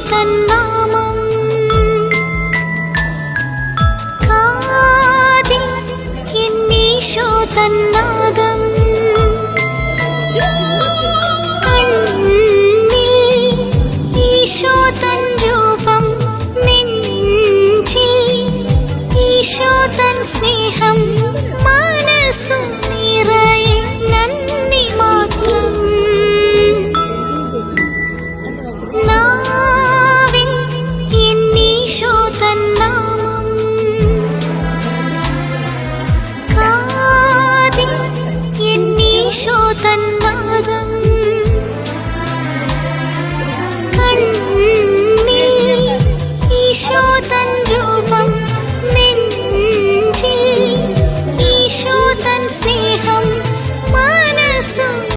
തന്നാമം കാതിൽ എന്നീശോ തന്നാദം കണ്ണിൽ ഈശോ തൻ രൂപം നെഞ്ചിൽ ഈശോ തൻ സ്നേഹം മനസ്സു നിറയെ നന്ദി മാത്രം നാവിൽ എന്നീശോ തന്നാമം കാതിൽ എന്നീശോ തന്നാദം